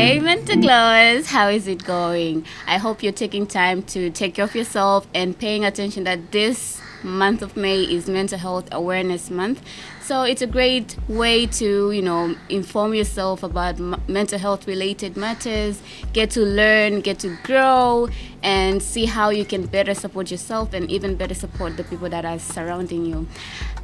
Hey Mental Glowers, how is it going? I hope you're taking time to take care of yourself and paying attention that this month of May is Mental Health Awareness Month. So it's a great way to, inform yourself about mental health related matters, get to learn, get to grow, and see how you can better support yourself and even better support the people that are surrounding you.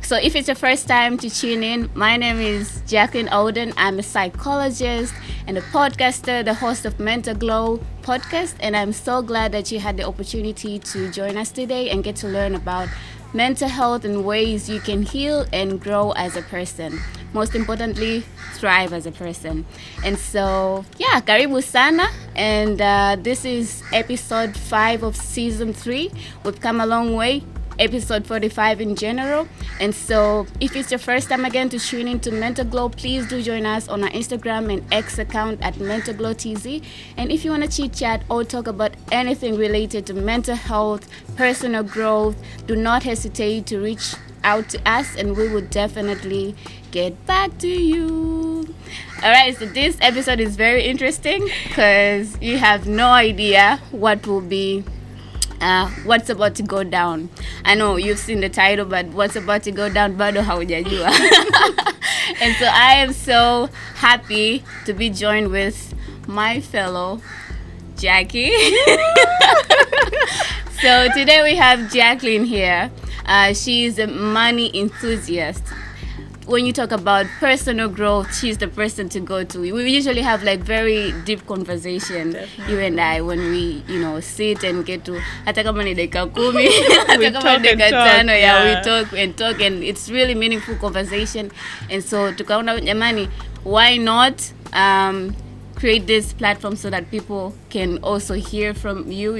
So if it's your first time to tune in, my name is Jackline Ndombele. I'm a psychologist and a podcaster, the host of Mental Glow podcast, and I'm so glad that you had the opportunity to join us today and get to learn about mental health and ways you can heal and grow as a person. Most importantly, thrive as a person. And so, karibu sana. And this is episode 5 of season 3. We've come a long way. Episode 45 in general. And so if it's your first time again to tune into Mental Glow, please do join us on our Instagram and X account at Mental Glow TZ. And if you want to chit chat or talk about anything related to mental health, personal growth, do not hesitate to reach out to us and we will definitely get back to you. Alright, so this episode is very interesting because you have no idea what will be what's about to go down. I know you've seen the title, but what's about to go down, bado haujajua. And so I am so happy to be joined with my fellow Jackie. So today we have Jackline here. She's a money enthusiast. When you talk about personal growth, she's the person to go to. We usually have like very deep conversation, Definitely. You and I, when we, sit and get to hata kama ni dakika 10, hata kama ni dakika 5, we talk and it's really meaningful conversation. And so tukaona jamani, why not create this platform so that people can also hear from you,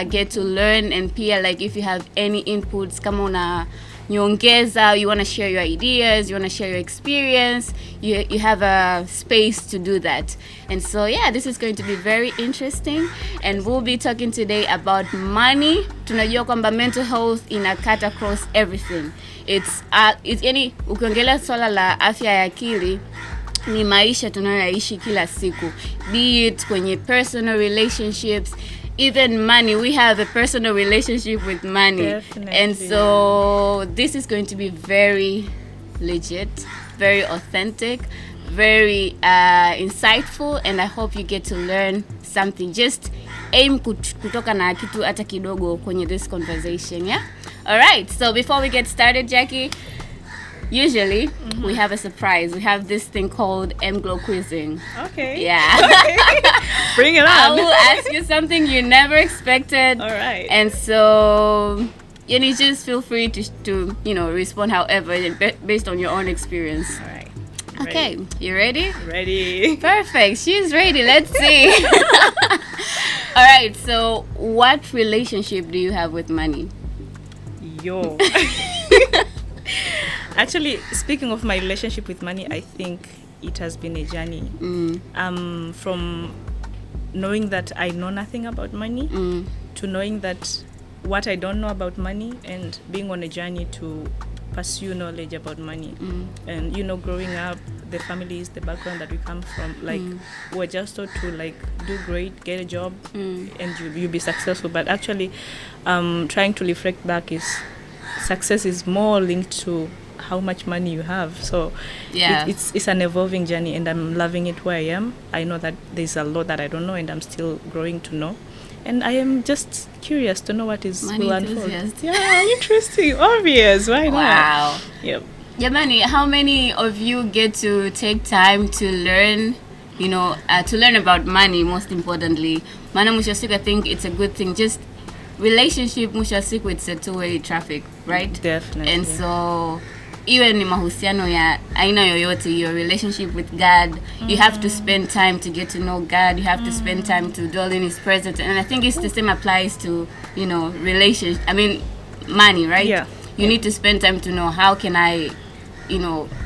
get to learn, and pia like if you have any inputs, kama una nyongeza, you want to share your ideas, you want to share your experience, you have a space to do that. And so this is going to be very interesting, and we'll be talking today about money. Tunajua kwamba mental health ina cut across everything. It's yani ukiongelea swala la afya ya akili ni maisha tunayoishi kila siku, be it kwenye personal relationships, even money. We have a personal relationship with money. Definitely. And so this is going to be very legit, very authentic, very insightful, and I hope you get to learn something. Just aim kutoka na kitu hata kidogo kwenye this conversation, yeah? All right, so before we get started, Jackie, usually we have a surprise. We have this thing called M-Glow quizzing. Okay. Yeah. Okay. Bring it on. I will ask you something you never expected. All right. And so, you just feel free to respond however, based on your own experience. All right. Okay. You ready? Ready. Perfect. She's ready. Let's see. All right. So, what relationship do you have with money? Yo. Actually, speaking of my relationship with money, I think it has been a journey. From knowing that I know nothing about money to knowing that what I don't know about money, and being on a journey to pursue knowledge about money. And growing up, the families, the background that we come from, we're just taught to do great, get a job, and you'll be successful. But actually, trying to reflect back, is success is more linked to how much money you have. So it's an evolving journey, and I'm loving it where I am. I know that there's a lot that I don't know, and I'm still growing to know. And I am just curious to know what is money will unfold. Enthusiast. Yeah, interesting, obvious. Why not? Wow. Yep. Yamani, how many of you get to take time to learn, to learn about money, most importantly? Mana mwisho siku, I think it's a good thing. Just relationship, mwisho siku, it's a two-way traffic, right? Definitely. And so, iwe ni mahusiano ya aina yoyote, your relationship with God, you have to spend time to get to know God. You have to spend time to dwell in His presence. And I think it's the same applies to, relationship. I mean, money, right? Yeah. You need to spend time to know how can I,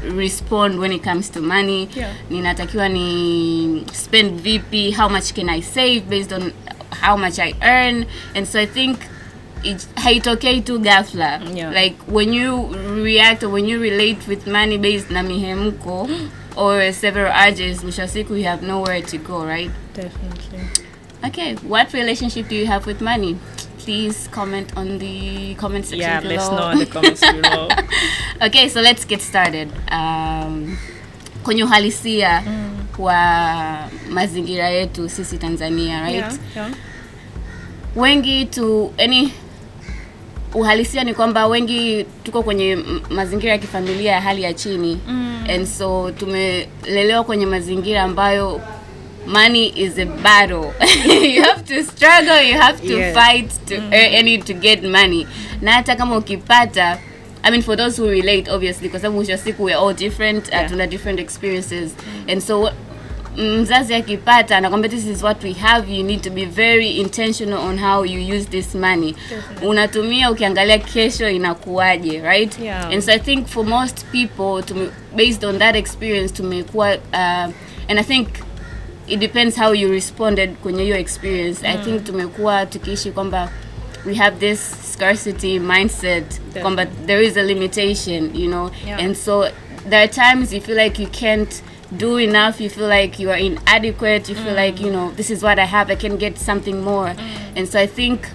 respond when it comes to money. Yeah. Ninatakiwa ni spend VP, how much can I save based on how much I earn. And so I think haitokei tu ghafla. Yeah. Like when you react or when you relate with money based na mihemko or several urges, mwisho wa siku you have nowhere to go, right? Definitely. Okay, what relationship do you have with money? Please comment on the comment section below. Let's know in the comments below. Okay, so let's get started. Kwenye uhalisia wa mazingira yetu sisi Tanzania, right? Yeah. Wengi uhalisia ni kwamba wengi tuko kwenye mazingira ya kifamilia ya hali ya chini. And so tumelelewa kwenye mazingira ambayo money is a battle. You have to struggle, you have to fight to earn to get money. Na hata kama ukipata, I mean, for those who relate, obviously, because mwisho wa siku we're all different, tuna different experiences. And so mzazi akipata anakwambia this is what we have, you need to be very intentional on how you use this money. Unatumia ukiangalia kesho inakuaje, right? And so I think for most people, based on that experience, tumekuwa and I think it depends how you responded kwenye your experience. I think tumekuwa tukiishi kwamba we have this scarcity mindset kwamba there is a limitation, you know. And so there are times you feel like you can't do enough, you feel like you are inadequate, you feel like, you know, this is what I have, I can get something more. And so I think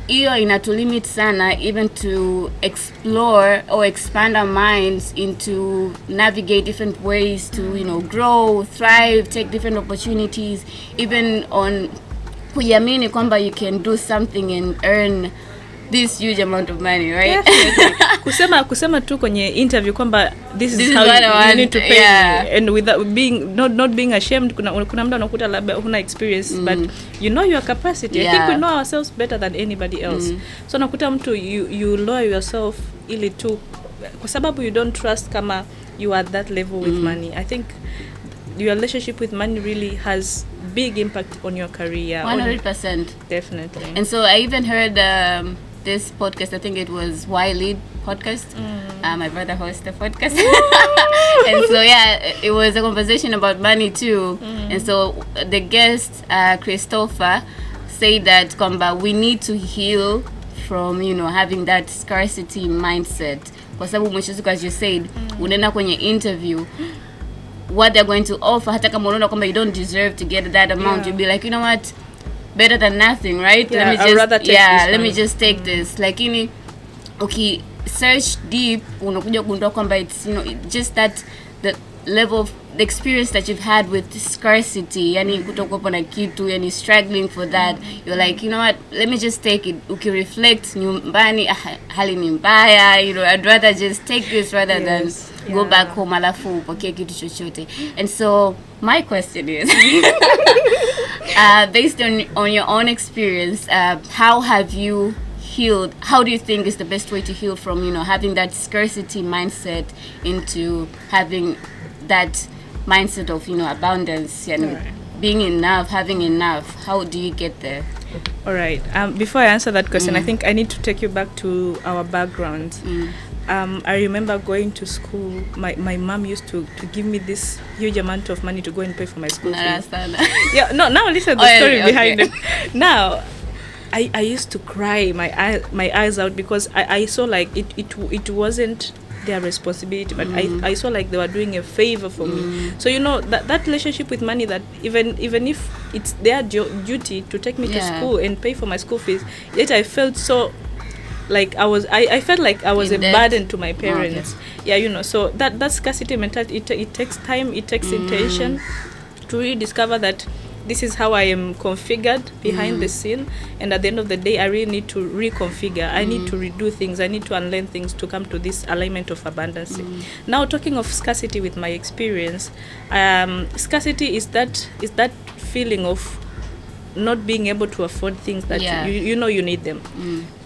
hiyo inatulimit sana even to explore or expand our minds into navigate different ways to, you know, grow, thrive, take different opportunities, even on kujiamini kwamba you can do something and earn this huge amount of money, right? kusema tu kwenye interview kwamba this is how you need to pay, and without being not being ashamed. Kuna mtu anakuta labda huna experience, but you know your capacity. I think we know ourselves better than anybody else. So nakuta mtu you lower yourself ili tu kwa sababu you don't trust kama you are at that level with money. I think your relationship with money really has big impact on your career. 100%. Definitely. And so I even heard this podcast, I think it was Wiley podcast. My brother hosts the podcast. And so it was a conversation about money too. And so the guest Christopher said that we need to heal from, you know, having that scarcity mindset. Kwa sababu mwisho siku, as you said, unaenda kwenye interview, what they're going to offer, hata kama unaona kwamba you don't deserve to get that amount, you'll be like, you know what, better than nothing, right? Let me just take this. Lakini okay, search deep, unakuja kugundua kwamba it's, you know, just that the level of the experience that you've had with scarcity, yani kutokuwa na kitu, yani struggling for that, you're like, you know what, let me just take it. Ukireflect nyumbani hali ni mbaya, you know, I'd rather just take this rather than go back home alafu upokee kitu chochote. And so my question is based on your own experience, how have you healed? How do you think is the best way to heal from, you know, having that scarcity mindset into having that mindset of, you know, abundance and being enough, having enough? How do you get there? All right. Before I answer that question, I think I need to take you back to our background. I remember going to school. My mom used to give me this huge amount of money to go and pay for my school fees. Now listen to the story behind it. Now, I used to cry my eyes out because I saw like it wasn't their responsibility, but I saw like they were doing a favor for me. So, you know, that relationship with money, that even if it's their duty to take me to school and pay for my school fees, yet I felt so like I felt like I was a burden to my parents. You know, so that scarcity mentality, it takes time, it takes intention to really discover that this is how I am configured behind the scene, and at the end of the day I really need to reconfigure. I need to redo things, I need to unlearn things to come to this alignment of abundance. Now, talking of scarcity with my experience, scarcity is that feeling of not being able to afford things that you know you need them.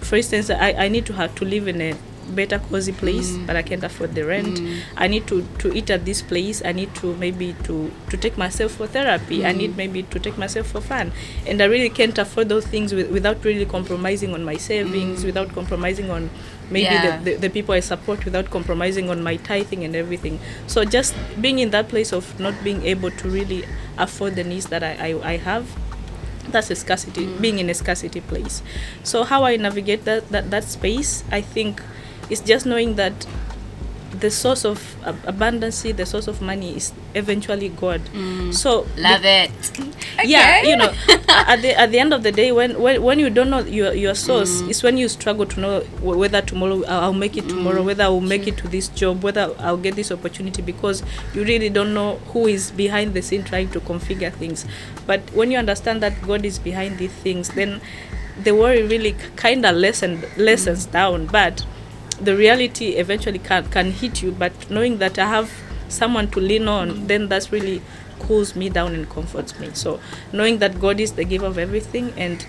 For instance, I need to have to live in a better cozy place, but I can't afford the rent. I need to eat at this place. I need to maybe to take myself for therapy. I need maybe to take myself for fun, and I really can't afford those things without really compromising on my savings, without compromising on maybe the people I support, without compromising on my tithing and everything. So just being in that place of not being able to really afford the needs that I have, that's a scarcity, being in a scarcity place. So how I navigate that space, I think, is just knowing that the source of abundance, the source of money, is eventually God. So Love it. yeah, you know, at the end of the day, when you don't know your source, is when you struggle to know whether tomorrow I'll make it tomorrow, whether I'll make it to this job, whether I'll get this opportunity, because you really don't know who is behind the scene trying to configure things. But when you understand that God is behind these things, then the worry really kind of lessens down. But the reality eventually can hit you, but knowing that I have someone to lean on, then that's really cools me down and comforts me. So knowing that God is the giver of everything, and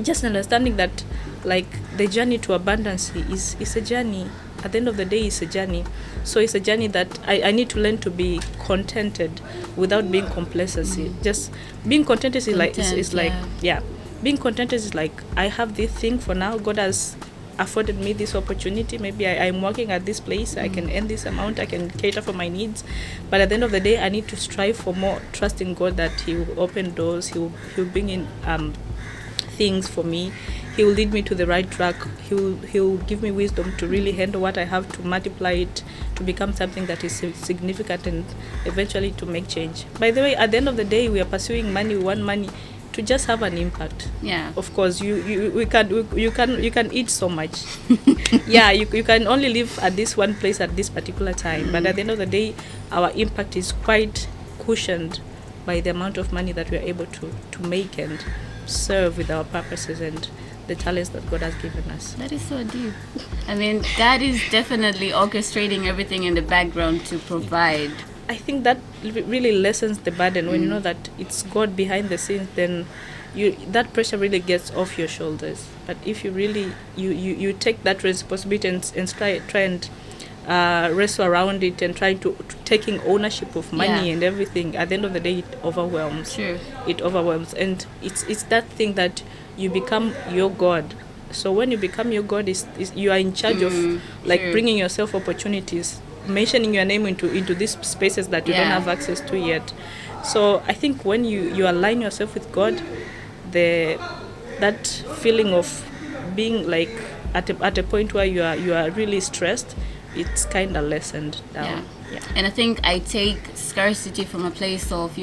just understanding that, like, the journey to abundance is a journey. At the end of the day, it's a journey. So it's a journey that I need to learn to be contented without being complacency. Just being contented is being contented is like, I have this thing for now. God has afforded me this opportunity. Maybe I'm working at this place, I can earn this amount, I can cater for my needs, but at the end of the day, I need to strive for more, trusting God that He will open doors, He'll bring in things for me, He will lead me to the right track, He'll give me wisdom to really handle what I have, to multiply it, to become something that is significant, and eventually to make change. By the way, at the end of the day, we are pursuing money, we want money to just have an impact. Yeah. Of course, you can eat so much. Yeah, you can only live at this one place at this particular time. But at the end of the day, our impact is quite cushioned by the amount of money that we are able to make and serve with our purposes and the talents that God has given us. That is so deep. I mean, God is definitely orchestrating everything in the background to provide. I think that really lessens the burden. When you know that it's God behind the scenes, then that pressure really gets off your shoulders. But if you really you take that responsibility and try and wrestle around it and try to taking ownership of money and everything, at the end of the day, it overwhelms. Sure. It overwhelms, and it's that thing that you become your God. So when you become your God, is you are in charge of, like, bringing yourself opportunities, mentioning your name into these spaces that you don't have access to yet. So I think when you align yourself with God, that feeling of being like at a point where you are really stressed, it's kind of lessened down. Yeah. And I think I take scarcity from a place of,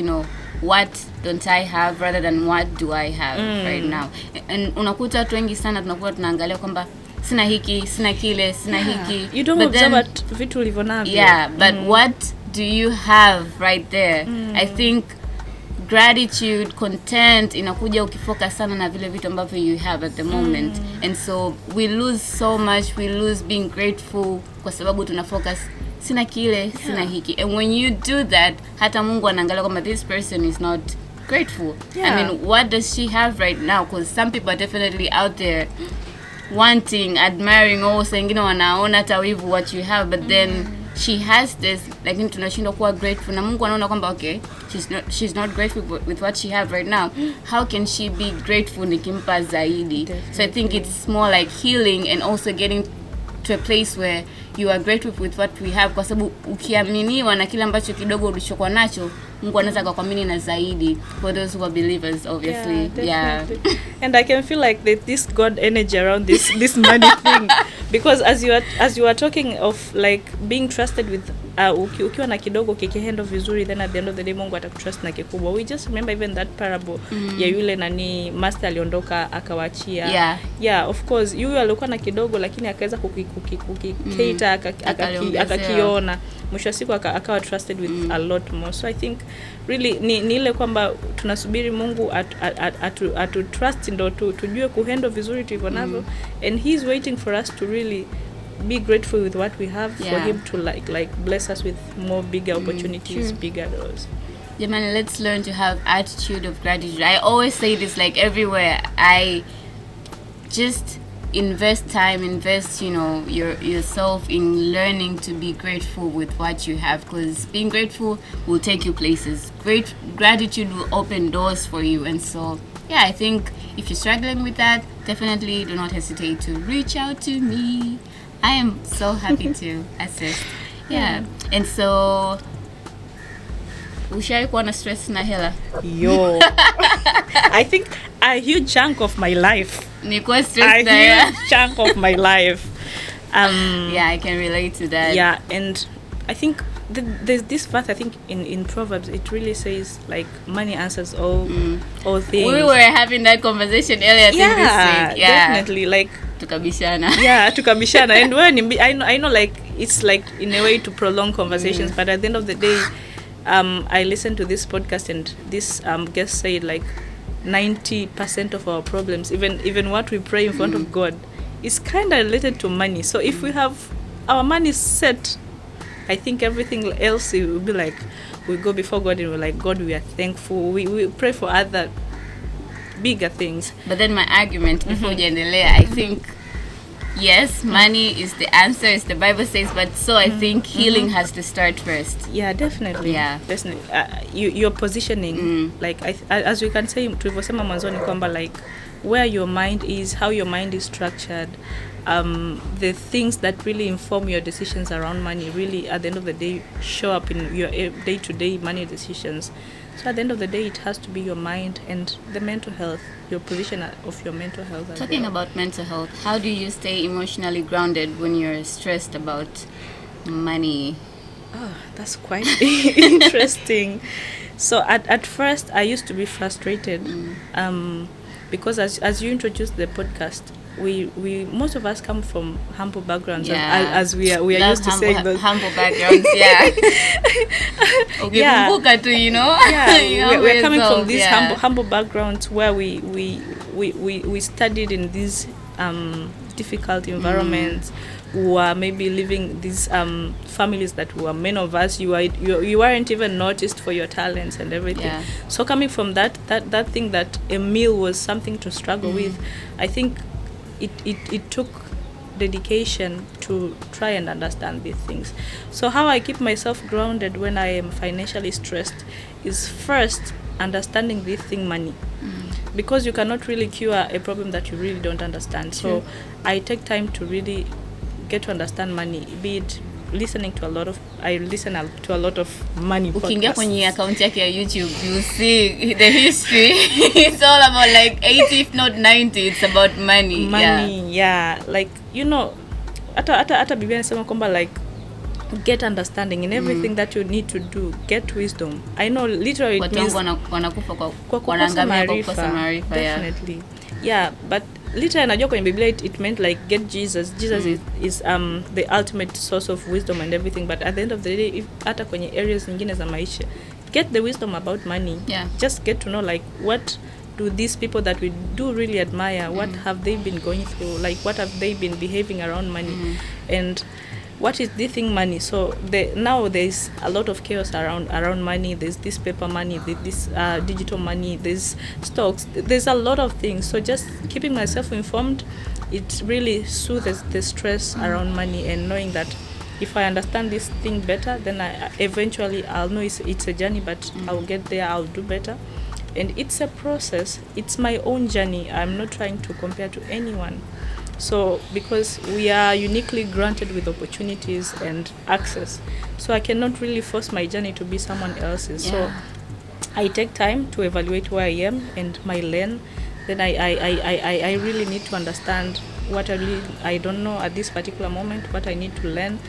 what don't I have rather than what do I have right now. And unakuta watu wengi sana tunakuwa tunaangalia kwamba sina hiki, sina kile, sina hiki. You don't observe vitu ulivyonavyo. Yeah, but what do you have right there? I think gratitude, content inakuja ukifocus sana na vile vitu ambavyo you have at the moment. And so we lose so much, we lose being grateful kwa sababu tunafocus sina kile, sina hiki. And when you do that, hata Mungu anaangalia kwamba this person is not grateful. I mean, what does she have right now? Because some people are definitely out there wanting, admiring, wengine wanaona hata wivu what you have, but then she has this, lakini tunashindwa kuwa grateful, na Mungu anaona kwamba okay, she's not grateful with what she have right now. How can she be grateful nikimpa zaidi? So I think it's more like healing and also getting to a place where you are grateful with what we have, kwa sababu ukiaminiwa na kile ambacho kidogo ulichokuwa nacho, Mungu anaweza kukuamini na zaidi, for those who are believers, obviously. Yeah. And I can feel like this God energy around this money thing, because as you are talking of like being trusted with ukiwa na kidogo kikihendo vizuri, then at the end of the day Mungu atakutrust na kikubwa. We just remember even that parable ya yule nani master aliondoka akawachia. Yeah, of course yule alikuwa na kidogo lakini akaweza kukikeita akakiona, mwisho siku akawa trusted with a lot more. So I think really ni ile kwamba tunasubiri Mungu atu trust ndo tujue kuhandle vizuri tulivyo navyo, and he's waiting for us to really be grateful with what we have, for him to like bless us with more bigger opportunities, bigger doors. Yeah, man, let's learn to have attitude of gratitude. I always say this, like, everywhere. I just invest time, yourself in learning to be grateful with what you have, because being grateful will take you places. Gratitude will open doors for you. And so yeah, I think if you're struggling with that, definitely do not hesitate to reach out to me. I am so happy to assist. Yeah. And so Ushai kuwa na stress na hela? Yo. I think a huge chunk of my life. Nikuwa stress na hela. A huge chunk of my life. Yeah, I can relate to that. Yeah, and I think there's this verse, I think in Proverbs, it really says like money answers all things. We were having that conversation earlier this week. Yeah, definitely. Like tukabishana. Yeah, tukabishana. And when I know like it's like in a way to prolong conversations, but at the end of the day, I listened to this podcast and this guest said like 90% of our problems, even what we pray in front of God, is kind of related to money. So if we have our money set, I think everything else will be like, we go before God and we're like, God, we are thankful. We pray for other bigger things. But then my argument before Jendelea, I think, yes, money is the answer, as the Bible says, but so I think healing has to start first. Yeah, definitely. Yeah. Definitely. Your positioning, like, as we can say, tulivyosema mwanzoni kwamba like, where your mind is, how your mind is structured, the things that really inform your decisions around money really at the end of the day show up in your day-to-day money decisions. So at the end of the day, it has to be your mind and the mental health, your position of your mental health. Talking about mental health, how do you stay emotionally grounded when you're stressed about money? Oh, that's quite interesting. So at first, I used to be frustrated because as you introduced the podcast, we most of us come from humble backgrounds, as we are used to saying those humble backgrounds. Yeah. Okay, yeah. You know. Yeah, we're coming from these humble backgrounds where we studied in these difficult environments. Who are maybe living these families that were many of us, you weren't even noticed for your talents and everything. Yeah. So coming from that thing that a meal was something to struggle with, I think it took dedication to try and understand these things. So how I keep myself grounded when I am financially stressed is first understanding this thing, money. Because you cannot really cure a problem that you really don't understand. So I take time to really get to understand money, be it listening to a lot of money podcasts. Ukiingia kwenye account yake ya YouTube, you see the history. It's all about like 80 if not 90, it's about money. Yeah. Like, you know, hata Biblia inasema kwamba like get understanding in everything that you need to do, get wisdom. I know literally it means wanakufa kwa kukosa maarifa. Definitely. Yeah, but literally najua kwenye Biblia it meant like get Jesus. Jesus is the ultimate source of wisdom and everything, but at the end of the day, if hata kwenye areas nyingine za maisha, get the wisdom about money. Yeah. Just get to know like what do these people that we do really admire, what have they been going through, like what have they been behaving around money, and what is this thing money. So now there's a lot of chaos around money. There's this paper money, this digital money, there's stocks, there's a lot of things. So just keeping myself informed, it really soothes the stress around money, and knowing that if I understand this thing better, then eventually I'll know it's a journey, but I'll get there, I'll do better. And it's a process. It's my own journey. I'm not trying to compare to anyone. So because we are uniquely granted with opportunities and access, so I cannot really force my journey to be someone else's. So I take time to evaluate where I am and my lane. Then I really need to understand what I don't know at this particular moment, what I need to learn,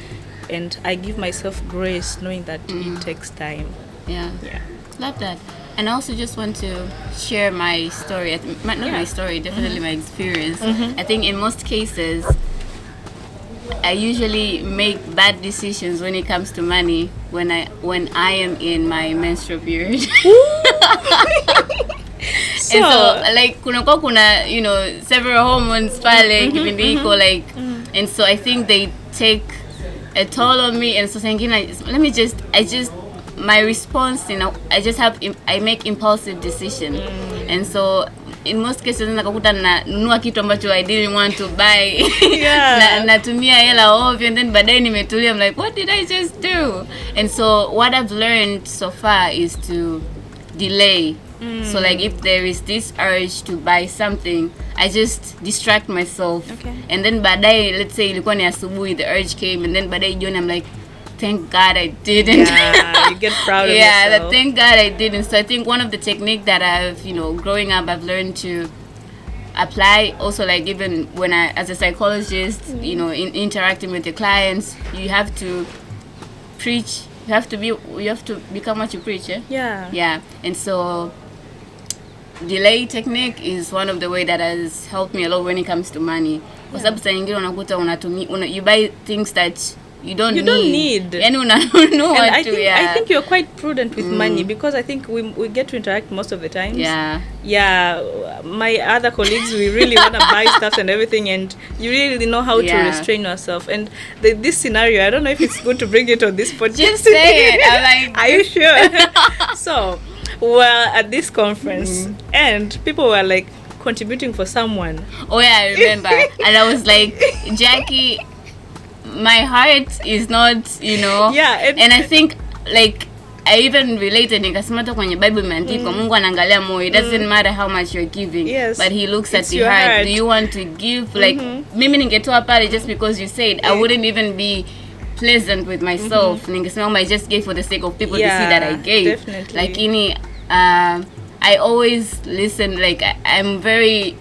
and I give myself grace knowing that it takes time. Yeah. Love that. And I also just want to share my story. My story, definitely my experience. I think in most cases, I usually make bad decisions when it comes to money when I am in my menstrual period. And so like kuna you know several hormones pale kipindi hiko like, and so I think they take a toll on me, and so my response, you know, I make impulsive decision, and so in most cases nakakuta nanunua kitu ambacho I didn't want to buy. Natumia hela ovyo, and then baadaye nimetulia, I'm like, what did I just do? And so what I've learned so far is to delay. So like if there is this urge to buy something, I just distract myself, and then baadaye, let's say ilikuwa ni asubuhi, the urge came, and then baadaye jioni I'm like, thank God I didn't. Yeah, you get proud of Yeah, yourself. thank God I didn't. So I think one of the technique that I've, growing up, I've learned to apply also, like even when I, as a psychologist, interacting with the clients, you have to preach. You have to become what you preach. Yeah. And so delay technique is one of the way that has helped me a lot when it comes to money. Kwa sababu saa nyingine unakuta you buy things that you don't need. Yani unanunua And tu, I think you're quite prudent with money, because I think we get to interact most of the times. Yeah, my other colleagues, we really want to buy stuff and everything, and you really know how to restrain yourself. And this scenario, I don't know if it's good to bring it on this podcast. Just say it. I'm like, are you sure? So, we're at this conference, and people were like contributing for someone. Oh yeah, I remember. And I was like, Jackie, my heart is not, Yeah, and I think, like, I even related, nikasema hata kwenye Bible imeandikwa Mungu anaangalia moyo. It doesn't matter how much you're giving, but he looks at the heart. Do you want to give? Like, mimi ningetoa pale just because you said, I wouldn't even be pleasant with myself. Ningesema I just gave for the sake of people to see that I gave. Definitely. Like, I always listen. Like, I'm very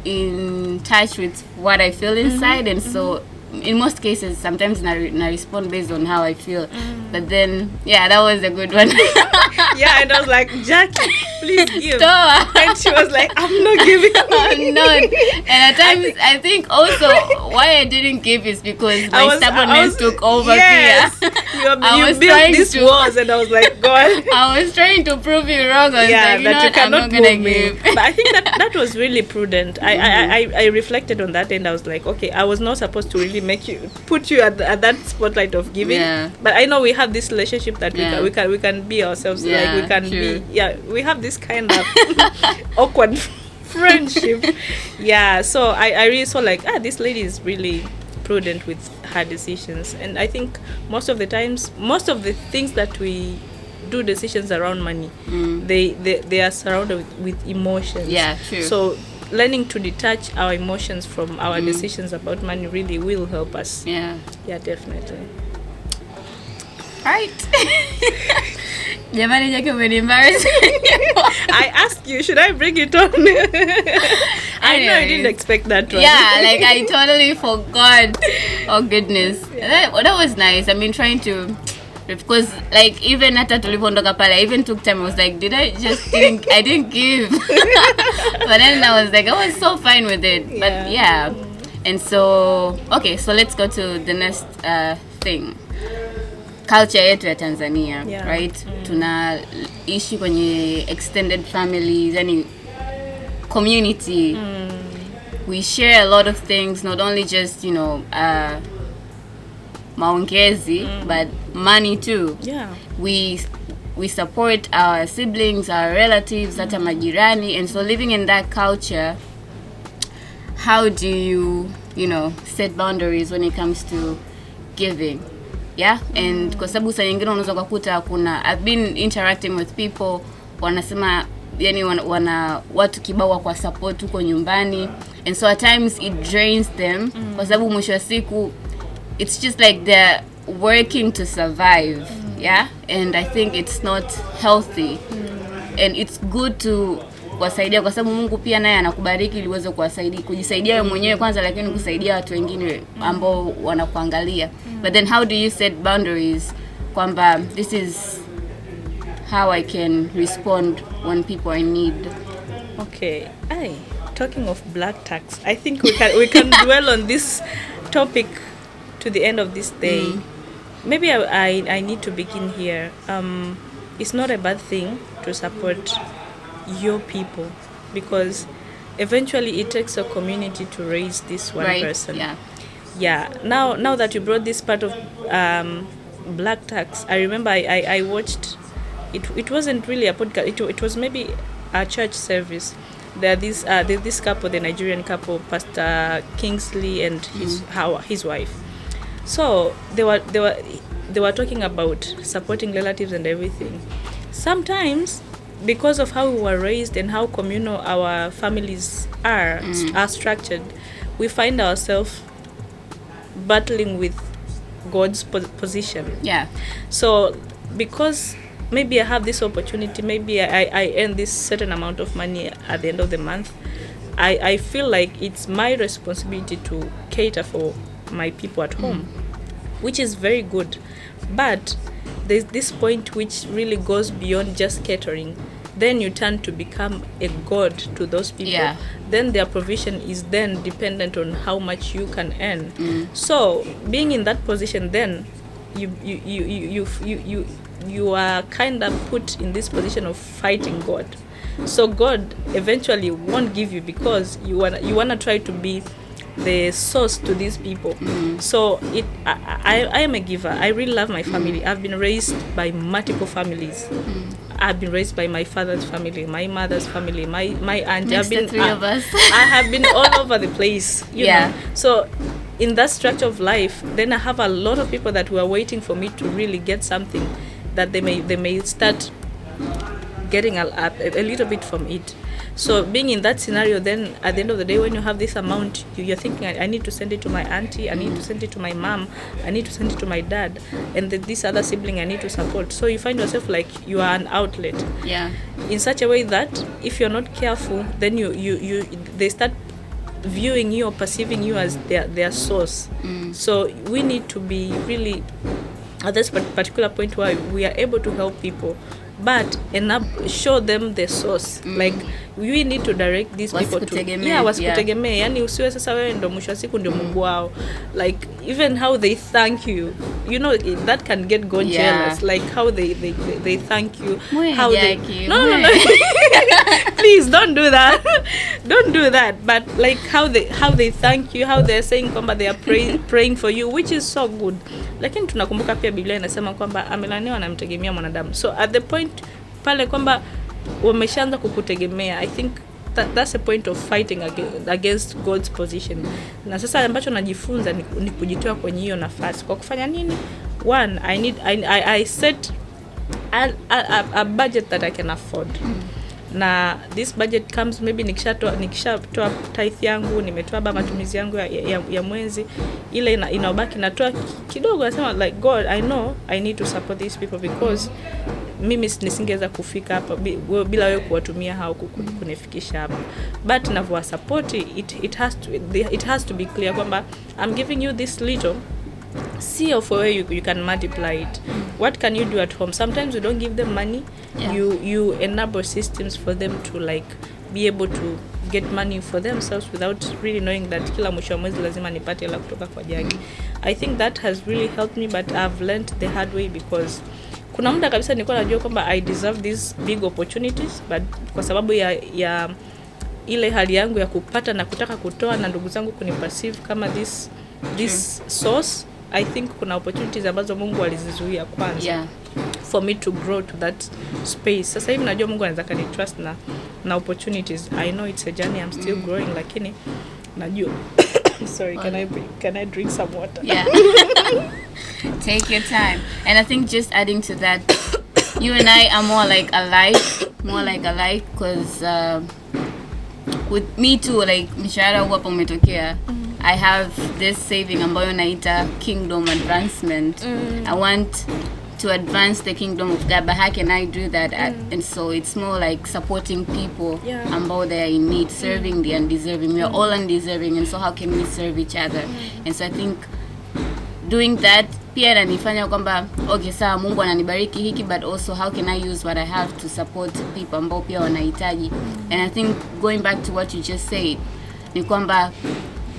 in touch with what I feel inside, and so in most cases, sometimes I respond based on how I feel. But then, that was a good one. Yeah, and I was like, Jackie, please give. Stop. And she was like, I'm not giving. I'm not. And at times, I think also why I didn't give is because my stubbornness took over. Yes. Fear. You built these walls, and I was like, God. I was trying to prove you wrong. I was that like, you cannot I'm not gonna give. But I think that was really prudent. I reflected on that, and I was like, okay, I was not supposed to really put you at that spotlight of giving. But I know we have this relationship that we can be ourselves. Like we can be. Yeah, we have this kind of awkward friendship. So I really saw like, this lady is really prudent with her decisions. And I think most of the times, most of the things that we do decisions around money, they are surrounded with emotions. So learning to detach our emotions from our decisions about money really will help us. Definitely. Right. Jamani, Jackie, very embarrassing. I asked you, should I bring it on? I know I didn't expect that one. Like I totally forgot. Oh goodness. That was nice. I mean, trying to, because like even hata tulipoondoka pale, I even took time. I was like, I didn't give. But then I was like, I was so fine with it. But and so okay, so let's go to the next thing. Culture yetu ya Tanzania, right? Tunaishi kwenye extended families, yani community. We share a lot of things, not only just, maongezi, but money too. We support our siblings, our relatives, hata majirani, and so living in that culture, how do you, set boundaries when it comes to giving? And kwa sababu saa nyingine unaweza kukuta I've been interacting with people wanasema yani wana watu kibao kwa support huko nyumbani, and so at times it drains them kwa sababu mwisho wa siku it's just like they're working to survive. And I think it's not healthy. And it's good to kuwasaidia kwa sababu Mungu pia naye anakubariki ili uweze kujisaidia wewe mwenyewe kwanza, lakini kusaidia watu wengine ambao wanakuangalia. But then how do you set boundaries kwamba this is how I can respond when people are in need? Okay. Talking of black tax, I think we can dwell on this topic to the end of this day. Maybe I need to begin here. It's not a bad thing to support your people, because eventually it takes a community to raise this one person. Now that you brought this part of black tax, I remember I watched it wasn't really a podcast, it was maybe a church service. There's this couple, the Nigerian couple, Pastor Kingsley and his wife. So they were talking about supporting relatives and everything. Sometimes, because of how we were raised and how communal our families are structured, we find ourselves battling with God's position. Yeah. So because maybe I have this opportunity, maybe I earn this certain amount of money at the end of the month, I feel like it's my responsibility to cater for my people at home, which is very good. But there's this point which really goes beyond just catering. Then you turn to become a god to those people. Yeah. Then their provision is then dependent on how much you can earn. So being in that position, then you are kind of put in this position of fighting God. So God eventually won't give you because you wanna try to be the source to these people. So I am a giver. I really love my family. I've been raised by multiple families. I've been raised by my father's family, my mother's family, my aunt. I've been 3 of us. I have been all over the place. You Yeah. know? So in that structure of life, then I have a lot of people that were waiting for me to really get something that they may start getting a little bit from it. So being in that scenario, then at the end of the day, when you have this amount, you're thinking, I need to send it to my auntie, I need to send it to my mom, I need to send it to my dad, and this other sibling I need to support. So you find yourself like you are an outlet. Yeah. In such a way that if you're not careful, then they start viewing you or perceiving you as their source. So we need to be really at this particular point where we are able to help people, but show them the source. Like we need to direct these people to wasikutegemee. Yani usiwe sasa wewe ndo mwisho wa siku ndio Mungu wao. Like even how they thank you, you know, that can get God jealous. Like how they thank you, how they no. Please don't do that. Don't do that. But like how they thank you, how they're saying kwamba they are praying for you, which is so good. Lakini tunakumbuka pia Biblia inasema kwamba amelaaniwa anamtegemea mwanadamu. So at the point pale kwamba wameshaanza kukutegemea, I think that's a point of fighting against God's position. Na sasa ambacho najifunza ni kujitoa kwenye hiyo nafasi. Kwa kufanya nini? One, I set a budget that I can afford. Na this budget comes maybe nikishatoa tithe yangu, nimetoa matumizi yangu ya mwezi, ile inaobaki natoa kidogo, nasema like God, I know I need to support these people because mimi nisingeweza kufika hapa bila wewe kuwatumia hao kunifikisha hapa. But navyo support it has to be clear kwamba I'm giving you this little, see of where you can multiply it. What can you do at home? Sometimes you don't give them money. Yeah. You enable systems for them to like be able to get money for themselves without really knowing that kila mwisho wa mwezi lazima nipate hela kutoka kwa jagi. I think that has really helped me, but I've learned the hard way because kuna muda kabisa nilikuwa najua kwamba I deserve these big opportunities, but kwa sababu ya ile hali yangu ya kupata na kutaka kutoa na ndugu zangu kuniperceive kama this source, I think kuna opportunities ambazo Mungu alizizuia kwanza for me to grow to that space. Sasa hivi najua Mungu anaweza kani trust na opportunities. I know it's a journey, I'm still growing, lakini najua sorry, can I drink some water? Yeah. Take your time. And I think just adding to that, you and I are more like alike because with me too, like mshahara huwa hapo umetokea. I have this saving ambayo naita kingdom advancement. I want to advance the kingdom of God, but how can I do that? And so it's more like supporting people ambao they are in need, serving the undeserving. We are all undeserving, and so how can we serve each other? And so I think doing that pia inanifanya kwamba okay, sawa Mungu ananibariki hiki, but also how can I use what I have to support people ambao pia wanahitaji. And I think going back to what you just said, ni kwamba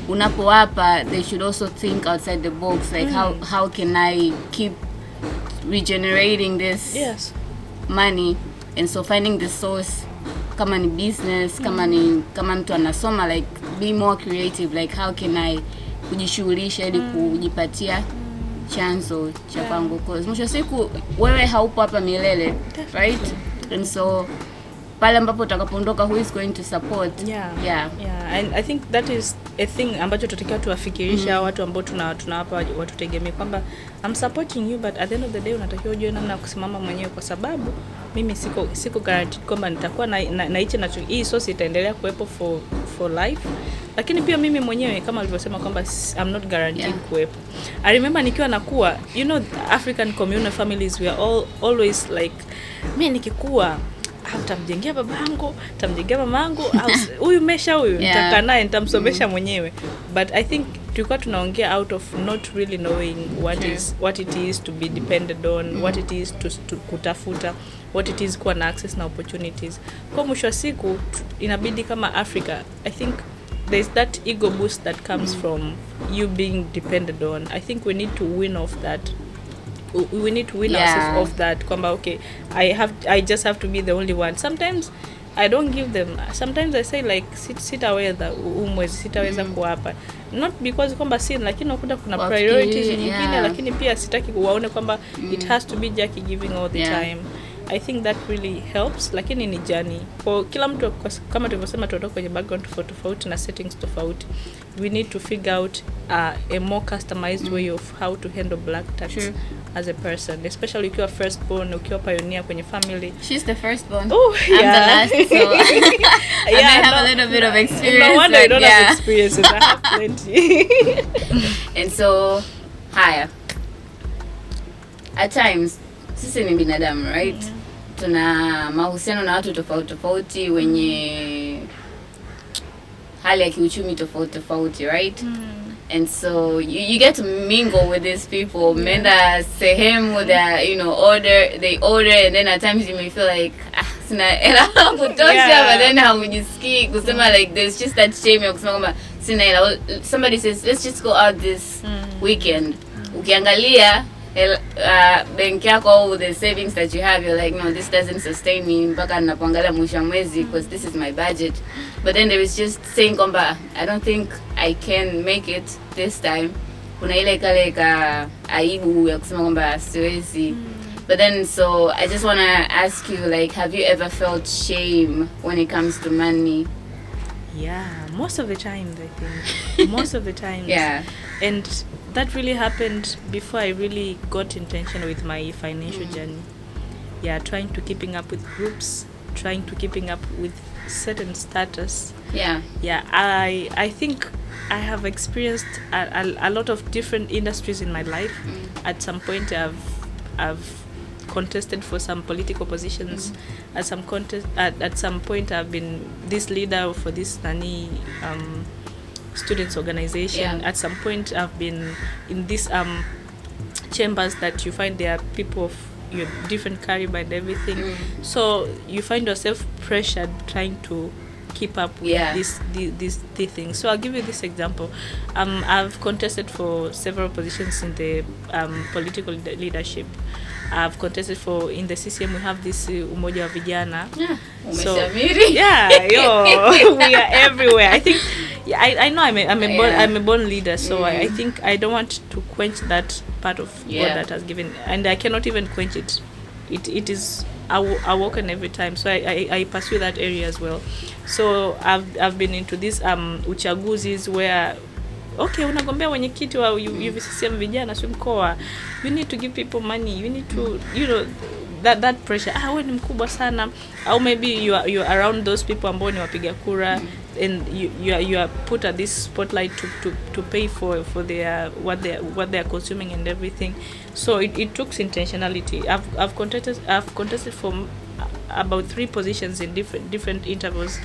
unapowapa, they should also think outside the box, like how can I keep regenerating this money. And so finding the source, kama ni business, kama mtu anasoma, like be more creative, like how can I kujishughulisha ili kujipatia chanzo cha kwangu, cause mwisho siku wewe haupo hapa milele, right? And so pale ambapo utakapoondoka, who is going to support? And I think that is a thing ambacho tutakiwa tuwafikirisha watu ambao tunawapa watu tegemee kwamba I'm supporting you, but at the end of the day unatakiwa ujue namna ya kusimama mwenyewe, kwa sababu mimi siko guaranteed kwamba nitakuwa na hicho na hii source itaendelea kuwepo for life, lakini pia mimi mwenyewe kama alivyosema kwamba I'm not guaranteed kuwepo. I remember nikiwa nakuwa, you know, African communal families, we are always like, mimi nikikuwa tamjengea babangu, tamjengea mamangu, huyu mesha huyu nitakaa naye nitamsomesha mwenyewe. But I think tulikuwa tunaongea out of not really knowing what it is to be depended on, what it is to kutafuta, what it is kuwa na access na opportunities. Kwa mwisho wa siku inabidi kama Africa, I think there's that ego boost that comes from you being depended on. I think we need to win off that. We need to win ourselves off that kwamba okay, I just have to be the only one. Sometimes I don't give them, sometimes I say like sitaweza umwezi, sitaweza kuwapa, not because kwamba lakini nakuta kuna priorities nyingine, lakini pia sitaki kuwaone kwamba it has to be Jackie giving all the time. I think that really helps, lakini ni journey for kila mtu, kama tulivyosema tutoka kwenye background tofauti na settings tofauti. We need to figure out a more customized way of how to handle black tax as a person, especially ukiwa firstborn, ukiwa pioneer kwenye family. She's the firstborn. Oh, I'm the last, so I have a little bit of experience. No wonder I don't have experiences. I have plenty. And so, haya, at times sisi ni binadamu, right? Tuna mahusiano na watu tofauti wenye hali ya kiuchumi tofauti, right? And so you get to mingle with these people. Menda sehemu that, you know, they order, and then at times you may feel like sina hela kutosha, but then haujisikii kusema like there's just that shame ya kusema kwamba sina hela. Somebody says let's just go out this weekend. Ukiangalia bank yako au the savings that you have, you're like, no, this doesn't sustain me mpaka ninapoangalia mwisho wa mwezi because this is my budget. But then there is just saying kwamba I don't think I can make it this time. Kuna ile kale ka aibu ya kusema kwamba siwezi. But then so I just want to ask you, like, have you ever felt shame when it comes to money? Yeah, most of the time I think. Most of the times. Yeah. And that really happened before I really got intentional with my financial journey. Yeah, trying to keeping up with groups, trying to keeping up with certain status. Yeah. Yeah, I think I have experienced a lot of different industries in my life. At some point I've contested for some political positions. At some point I've been this leader for this students organization. At some point I've been in these chambers that you find there are people of your different caliber and everything. So you find yourself pressured trying to keep up with these things. So I'll give you this example. I've contested for several positions in the political leadership. I've contested for, in the CCM we have this umoja wa vijana. So we are everywhere. I think I know I'm a born leader, so I think I don't want to quench that part of God that has given, and I cannot even quench it. It is awoken every time, so I pursue that area as well. So I've been into these uchaguzis where okay, unagombea mwenyekiti wa UVCCM vijana sio mkoa, you need to give people money, you need to, you know, that pressure. Wewe ni mkubwa sana, au maybe you are around those people ambao ni wapiga kura, and you are put at this spotlight to pay for their what they are consuming and everything. So it took intentionality. I've contested for about 3 positions in different intervals.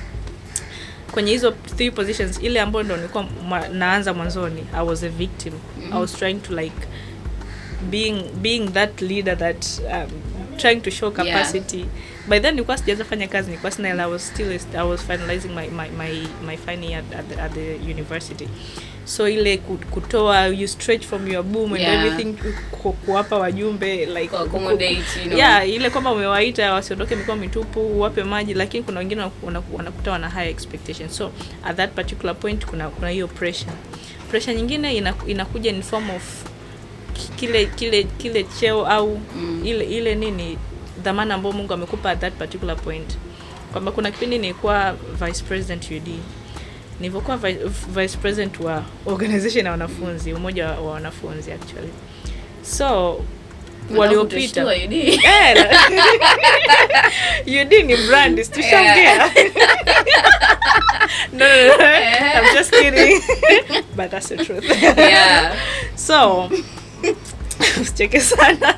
Kwenye hizo 3 positions, ile ambayo ndo nilikuwa naanza mwanzoni, I was a victim. I was trying to like being that leader that trying to show capacity. By then nilikuwa sijaanza fanya kazi, nilikuwa sina, I was finalizing my final year at the university. So ile kutoa, you stretch from your boom and everything, kuwapa wajumbe like accommodate, you know. Ile kwamba umewaita wasiondoke mikono mitupu, wape maji, lakini kuna wengine wanakuta wana high expectations. So at that particular point kuna hiyo pressure nyingine inakuja in form of kile cheo au ile nini dhamana ambayo Mungu amekupa at that particular point. Kwamba kuna kipindi nilikuwa vice president UD, nilivyokuwa vice president wa organization ya wanafunzi, umoja wa wanafunzi actually. So waliopita UD ni brand, tushaongea. No, I'm just kidding. But that's the truth. Yeah. So usicheke sana.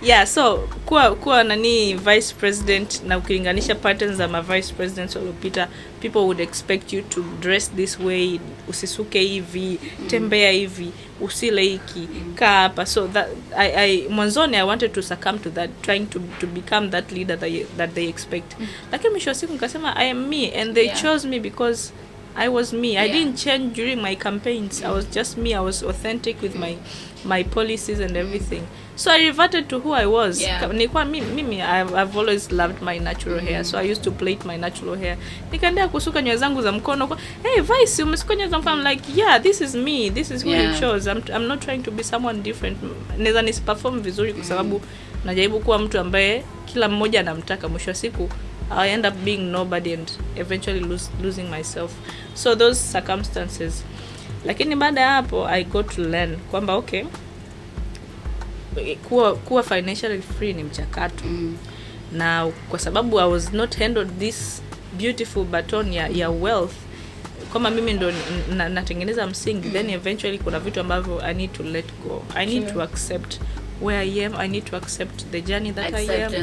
Yeah, so kuwa nani vice president, na ukilinganisha patterns za vice presidents waliopita, people would expect you to dress this way, usisuke hivi, tembea hivi, usile hiki, kaa hapa. So that I mwanzoni I wanted to succumb to that, trying to become that leader that they expect. Lakini mwisho wa siku nikasema I am me, and they chose me because I was me. I didn't change during my campaigns. I was just me. I was authentic with my policies and everything. So I reverted to who I was. Nilikuwa mimi I've always loved my natural hair. So I used to plait my natural hair. Nikaendelea kusuka nywele zangu za mkono. Hey Vice, umesuka nywele za mkono? I'm like, yeah, this is me. This is who you chose. I'm not trying to be someone different. Naweza nisiperform vizuri kwa sababu najaribu kuwa mtu ambaye kila mmoja anamtaka. Mwisho wa siku I end up being nobody and eventually losing myself. So those circumstances. Lakini baada ya hapo I got to learn kwamba okay, kuwa financially free ni mchakato. Na kwa sababu I was not handled this beautiful baton ya wealth, kama mimi ndo natengeneza msingi, then eventually kuna vitu ambavyo I need to let go. I need to accept where I am. I need to accept the journey that I am.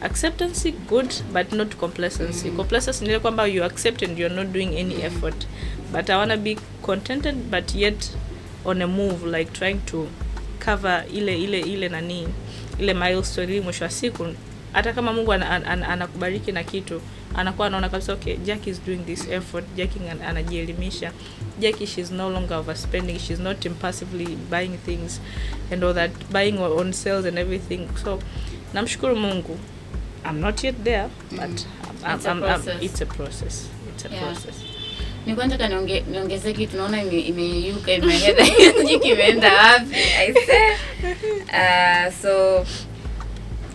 Acceptance good, but not complacency. Complacency ni kwamba you accept and you're not doing any effort. But I want to be contented but yet on a move, like trying to cover ile milestone. Mwisho wa siku hata kama Mungu anakubariki na kitu, anakuwa anaona kabisa okay, Jackie is doing this effort. Jackie anajielimisha. Jackie, she's no longer overspending. She's not impulsively buying things and all that, buying on sales and everything. So namshukuru Mungu. I'm not yet there, but it's a process. Ni kwanza niongeze kitu, naona imeyuka imeenda kimeenda wapi? I say so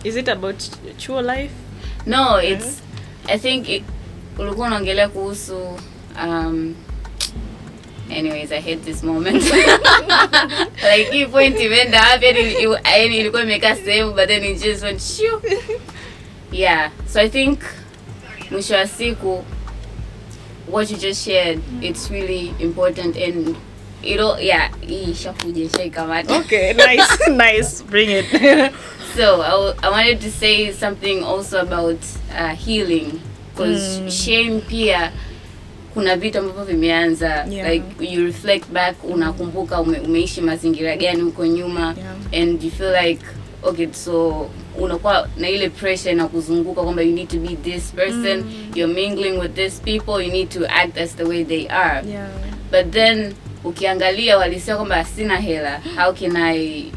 is it about your life? No, it's I think ulikuwa unaongelea kuhusu anyways, I hate this moment. Like hii point imeenda wapi? Yani ilikuwa imekaa sehemu but then it just went shoo. Yeah, so I think mwisho wa siku what you just shared, it's really important, and okay, nice, bring it. So I wanted to say something also about healing, because shame pia kuna vitu ambavyo vimeanza, like you reflect back, unakumbuka umeishi mazingira gani huko nyuma, and you feel like okay, so unakuwa na ile pressure na kuzunguka kwamba you need to be this person, you're mingling with these people, you need to act as the way they are. But then ukiangalia walisema kwamba sina hela, how can I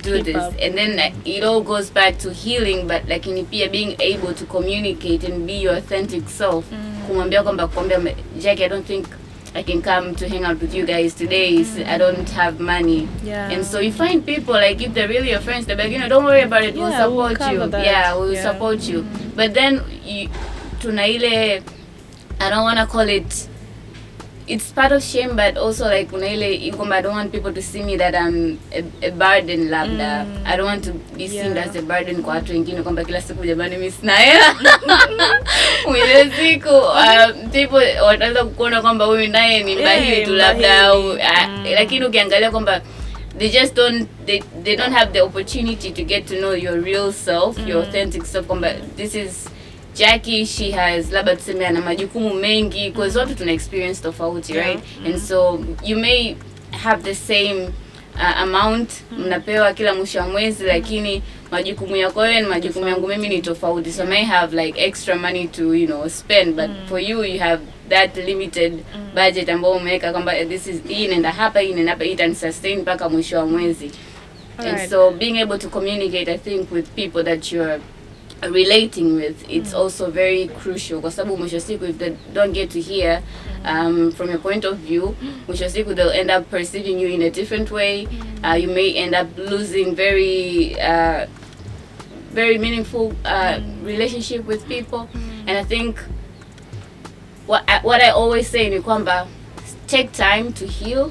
do this? And then it all goes back to healing, but lakini pia being able to communicate and be your authentic self. Kumwambia Jackie, I don't think I can come to hang out with you guys today. I don't have money. And so you find people, like if they're really your friends, they're like, don't worry about it, we'll support you. We'll support you. But then tuna ile, I don't want to call it, it's part of shame, but also like I don't want people to see me that I'm a burden labda. I don't want to be seen as a burden kwa watu wengine kwamba kila siku jamani mimi sina hela. Ile siku people wataanza kuona kwamba huyu naye ni mbahili tu labda, lakini ukiangalia kwamba they just they don't have the opportunity to get to know your real self, your authentic self, kwamba this is Jackie, she has labda tuseme ana majukumu mengi, because watu tuna experience tofauti, right? And so you may have the same amount mnapewa kila mwisho wa mwezi, lakini majukumu yako wewe na majukumu yangu mimi ni tofauti. So I may have like extra money to spend, but for you have that limited budget ambayo umeweka kwamba this is hii inaenda hapa, hii inaenda hapa, it sustain mpaka mwisho wa mwezi. And so being able to communicate, I think, with people that you're relating with, it's also very crucial, kwa sababu mwisho siku if they don't get to hear from your point of view, mwisho siku they'll end up perceiving you in a different way. You may end up losing very meaningful relationship with people. And I think what I always say ni kwamba take time to heal,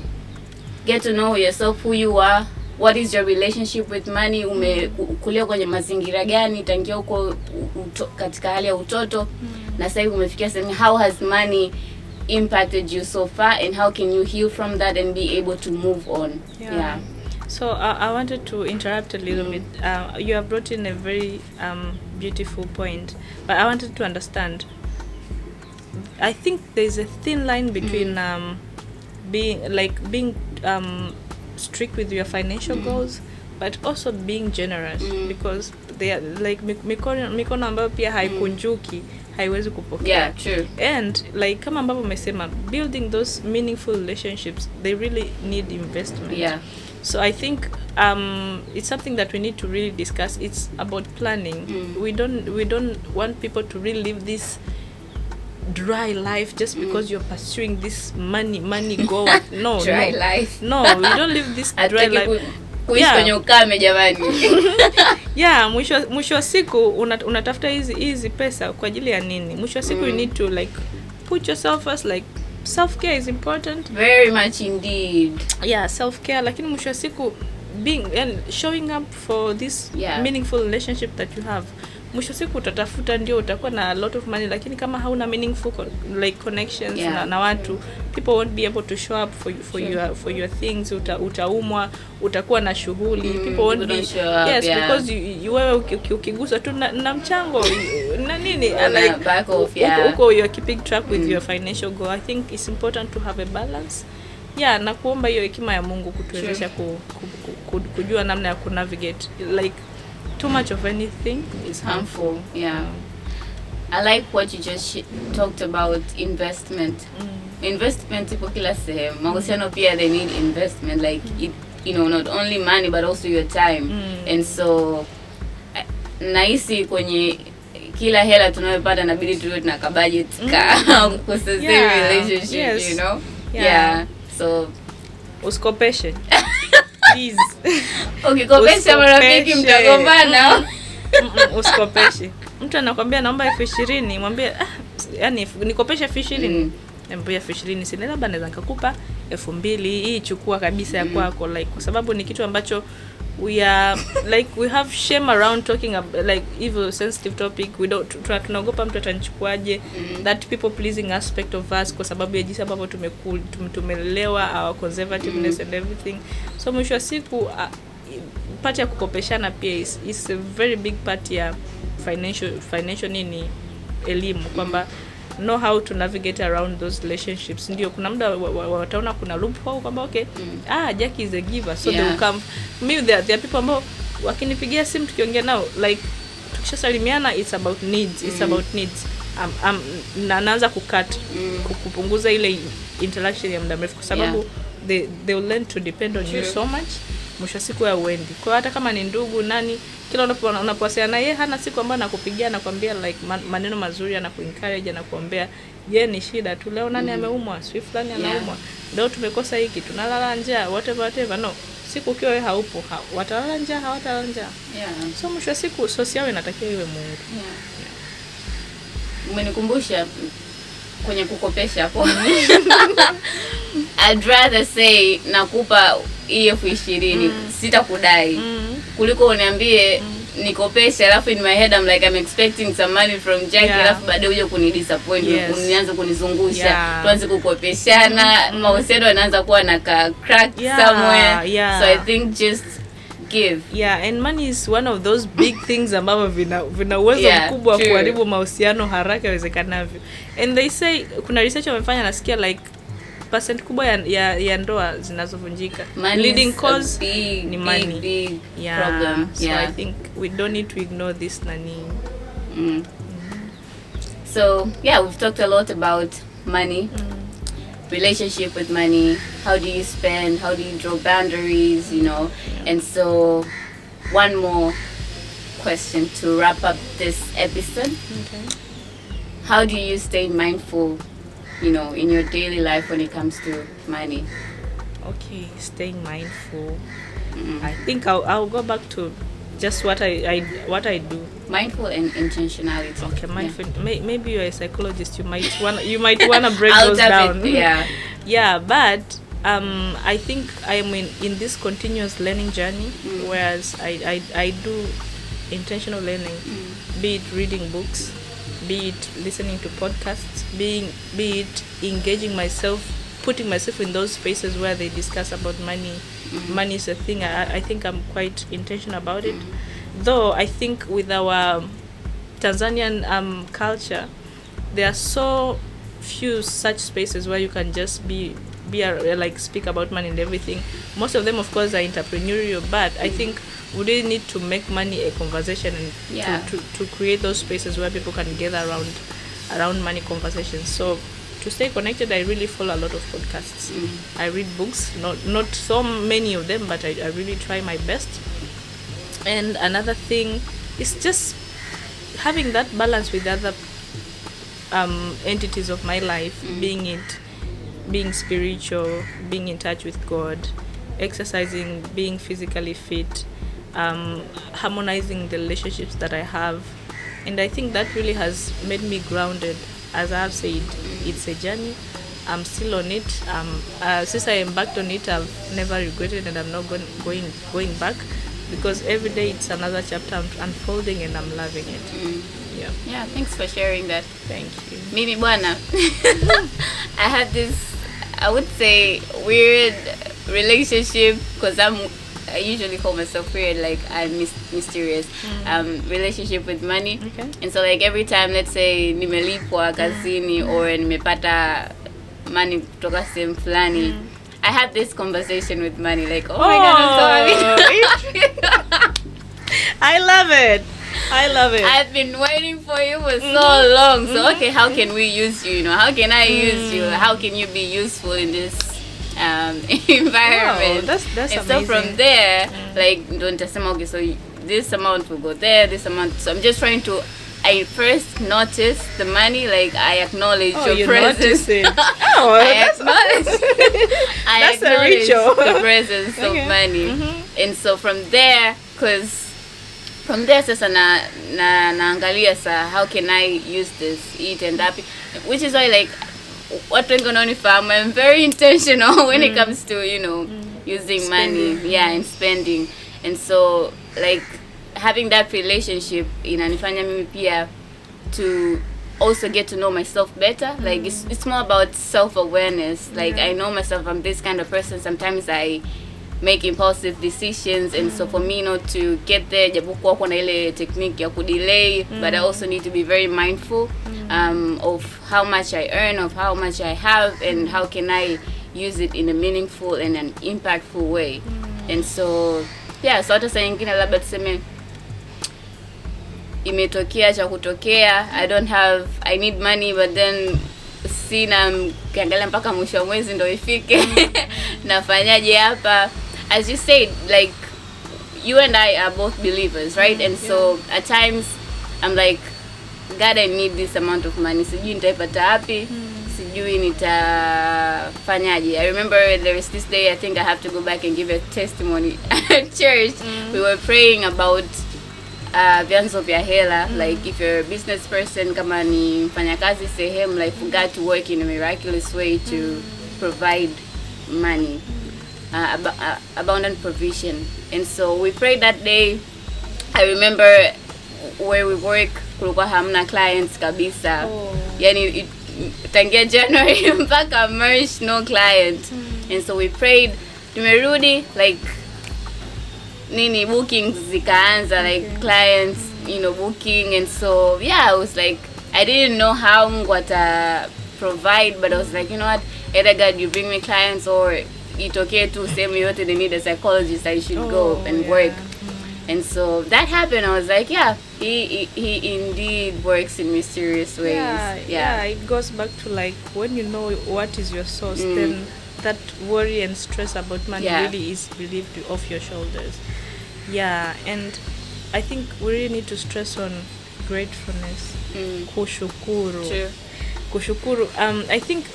get to know yourself, who you are, what is your relationship with money, umekulia kwenye mazingira gani tangia huko katika hali ya utoto, na sasa hivi umefikia sehemu, how has money impacted you so far, and how can you heal from that and be able to move on. Yeah. So I wanted to interrupt a little bit. You have brought in a very beautiful point, but I wanted to understand. I think there's a thin line between being strict with your financial goals, but also being generous, because they are like mikono ambayo pia haikunjuki haiwezi kupokea. Yeah, true. And like kama ambavyo umesema, building those meaningful relationships, they really need investment. Yeah. So I think it's something that we need to really discuss. It's about planning. We don't want people to really live this dry life just because you're pursuing this money goal. No, dry no. life. No, we don't live this dry life. Kuishi kwenye ukame jamani. Yeah, mwisho wa siku unatafuta hizi pesa kwa ajili ya nini? Mwisho wa siku you need to like put yourself first, like self-care is important. Very much indeed. Yeah, self-care, lakini mwisho wa siku being and showing up for this meaningful relationship that you have. Mwisho siku utatafuta, ndio utakuwa na a lot of money, lakini kama hauna meaningful like connections na watu, people won't be able to show up for your things. Utaumwa, utakuwa na shughuli, people won't be because wewe ukigusa tu na mchango na nini, like back off, uko you're keeping track with your financial goal. I think it's important to have a balance. Yeah, na kuomba hiyo hekima ya Mungu kutuwezesha kujua namna ya kunavigate. Like too much of anything is harmful. Yeah. I like what you just talked about, investment. Investment ipo kila sehemu. Mahusiano pia they need investment, like not only money but also your time. And so nahisi kwenye kila hela tunayopata inabidi tuwe tuna budget kwa relationship, Yeah. So usikopeshe. Please. Ukikopesha marafiki mtagombana. Usikopeshe. Mtu anakuambia naomba 20,000, mwambie yani nikopesha 20,000. Niambia 20,000 sina, labda naweza nikakupa 2,000, hii chukua kabisa ya kwako, like kwa sababu ni kitu ambacho we have shame around talking about like evil sensitive topic. We don't tunaogopa mtu atanichukuaje, that people pleasing aspect of us, kwa sababu ya jinsi ambavyo tumelelewa, our conservativeness and everything. So mwisho wa siku part ya kukopeshana pia is a very big part ya financial nini elimu, kwamba know how to navigate around those relationships. Ndio kuna muda wataona kuna loophole kwamba okay, Jackie is a giver, so they will come. Maybe there are people ambao wakinipigia simu tukiongea nao, like tukishasalimiana, it's about needs. Naanza kupunguza ile interaction ya muda mrefu, kwa sababu they will learn to depend on you so much. Mwisho siku ya uendi. Kwa hata kama ni ndugu nani, kila unapowasiliana na yeye hana siku ambayo anakupigia na kuambia like maneno mazuri, anakuencourage, anakuombea, je, ni shida tu leo, nani ameumwa, swift fulani anaumwa, leo tumekosa hiki, tunalala njaa, whatever. No, siku ukiwa wewe haupo, watalala njaa, hawatalala njaa. So mwisho siku sosi yao inatakiwa iwe Mungu. Umenikumbusha kwenye kukopesha hapo. I'd rather say nakupa hii 20,000 sitakudai kuliko uniambie nikopesha, alafu in my head I'm like I'm expecting some money from Jackie, alafu baadaye uje kunidisappoint, unianze kunizungusha, tuanze kukopeshana, mahusiano yanaanza kuwa na crack somewhere. So I think just give. And money is one of those big things ambavyo vina uwezo mkubwa wa kuharibu mahusiano haraka iwezekanavyo. And they say, kuna research wamefanya, nasikia like percent kubwa ya ndoa zinazovunjika, leading cause ni money. Big problem. So I think we don't need to ignore this nani. So we've talked a lot about money, relationship with money, how do you spend, how do you draw boundaries, and so one more question to wrap up this episode. How do you stay mindful in your daily life when it comes to money? Okay, staying mindful. I think I'll go back to just what I do. Mindful and intentionality. Okay, mindful. Maybe you're a psychologist. You might wanna break I'll those down. Yeah. But I think I am in this continuous learning journey, whereas I do intentional learning, be it reading books, be it listening to podcasts, be it engaging myself, putting myself in those spaces where they discuss about money. Money is a thing. I think I'm quite intentional about it. Though I think with our Tanzanian culture, there are so few such spaces where you can just like speak about money and everything. Most of them, of course, are entrepreneurial, but I think we really need to make money a conversation and to create those spaces where people can gather around money conversations. So to stay connected, I really follow a lot of podcasts. I read books, not so many of them, but I really try my best. And another thing is just having that balance with other entities of my life, being spiritual, being in touch with God, exercising, being physically fit, harmonizing the relationships that I have. And I think that really has made me grounded. As I have said, it's a journey. I'm still on it. Since I embarked on it, I've never regretted, and I'm not going back, because every day it's another chapter unfolding, and I'm loving it. Yeah, thanks for sharing that. Thank you. Mimi bwana. I had this, I would say, weird relationship, because I usually call myself weird, like I'm mysterious. Relationship with money. Okay. And so like every time, let's say nimelipwa kazini or nimepata money kutoka sehemu fulani, I had this conversation with money, like, oh my God, I'm so happy. I love it. I've been waiting for you for so long. So okay, how can we use you? How can I use you? How can you be useful in this environment? Wow, that's and amazing. So from there, like, don't just say, okay, so this amount will go there, this amount. So I'm just trying to. I first notice the money, like I acknowledge your presence. It. I acknowledge. I That's a ritual. The presence of money, and so from there, from there, sasa naangalia sa how can I use this, eat and that, which is why like what we're gonna farm, I'm very intentional when it comes to using spending. Money, and spending, and so like having that relationship inanifanya mimi pia to also get to know myself better. Like it's more about self-awareness. Like I know myself, I'm this kind of person. Sometimes I make impulsive decisions, and so for me not to get there, japokuwa kuna ile technique ya kudelay, but I also need to be very mindful of how much I earn, of how much I have, and how can I use it in a meaningful and an impactful way. And so so hata saa nyingine labda tuseme imetokea cha kutokea, I need money, but then sina, kiangalia mpaka mwisho wa mwezi ndo ifike. Nafanyaje hapa? As you said, like you and I are both believers, right? And so at times I'm like, God, I need this amount of money. Sijui nitaipata wapi, sijui nitafanyaje. I remember there is this day, I think I have to go back and give a testimony at church. We were praying about vyanzo vya hela, like if you're a business person, kama ni mfanyakazi sehemu, like for God to work in a miraculous way to provide money, abundant provision. And so we prayed that day. I remember where we work kulikuwa hamna clients kabisa. Yani tangia January mpaka March, no clients. And so we prayed, tumerudi, like bookings zikaanza, like clients booking. And so I was like, I didn't know how Mungu ata provide, but I was like, you know what, either God you bring me clients, or itokee tu sehemu yote they need a psychologist, I should go and work. And so that happened. I was like, he indeed works in mysterious ways. It goes back to like when you know what is your source, then that worry and stress about money really is relieved off your shoulders. And I think we really need to stress on gratefulness. Kushukuru. True. Kushukuru. I think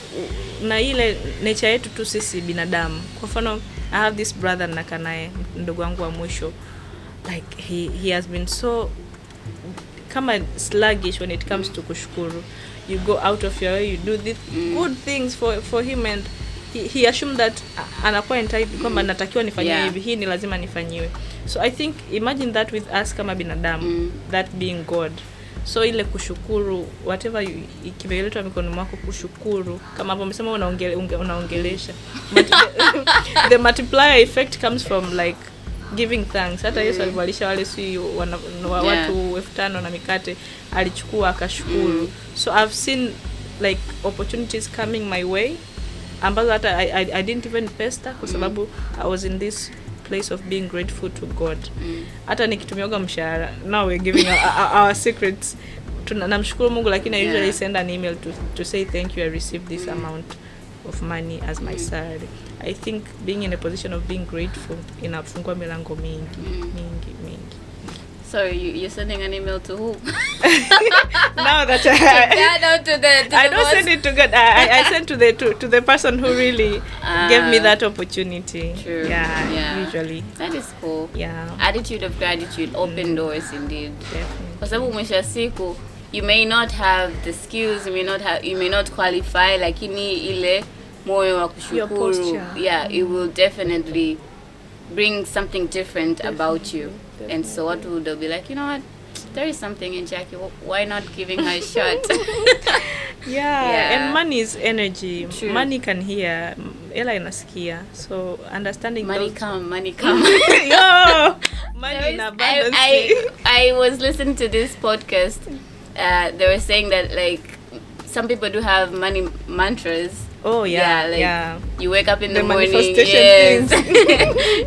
na ile nature yetu tu sisi binadamu. Kwa mfano, I have this brother nakanae, ndugu wangu wa mwisho. Like he has been so kama sluggish when it comes to kushukuru. You go out of your way, you do these good things for him, and he assumed that anakuwa entitled kwamba natakiwa nifanyiwe hivi, hii ni lazima nifanyiwe. So I think imagine that with us kama binadamu, that being God. So ile kushukuru whatever ikimeletwa mikono mwako, kushukuru kama hapo umesema unaongelesha, but the multiplier effect comes from like giving thanks. Hata Yesu alibalisha wale watu 5,000 na mikate, alichukua akashukuru. So I've seen like opportunities coming my way ambazo hata I didn't even pester kwa sababu I was in this place of being grateful to God. Hata nikitumioga mshahara, now we're giving our secrets, namshukuru Mungu, lakini I usually send an email to say thank you, I received this amount of money as my salary. I think being in a position of being grateful inafungua milango mingi. So you're sending an email to who? Now that I don't send it to God. I send to the person who really gave me that opportunity. True. Yeah. Usually. That is cool. Yeah. Attitude of gratitude, open doors indeed. Definitely. Kwa sababu mwisho wa siku you may not have the skills, you may not qualify, lakini ile moyo wa kushukuru, it will definitely bring something different about you. And so what would they be like, you know what, there is something in Jackie, why not giving her a shot? And money is energy. True. Money can hear, ela inasikia. So understanding money come. Yo, money in abundance. I was listening to this podcast. They were saying that like some people do have money mantras. Oh yeah, you wake up in the morning, manifestation things.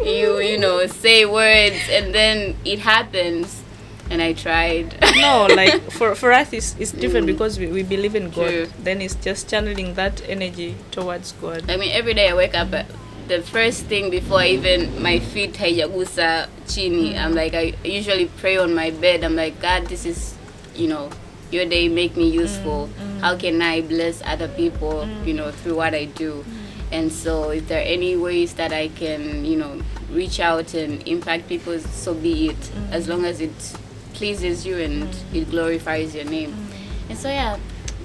you know, say words and then it happens. And I tried. No, like for us it's different because we believe in God. True. Then it's just channeling that energy towards God. I mean, every day I wake up, the first thing before even my feet haijagusa chini, I'm like, I usually pray on my bed. I'm like, God, this is, you know, your day, make me useful. How can I bless other people, you know, through what I do? And so if there are any ways that I can, you know, reach out and impact people, so be it, as long as it pleases you and it glorifies your name. And so yeah,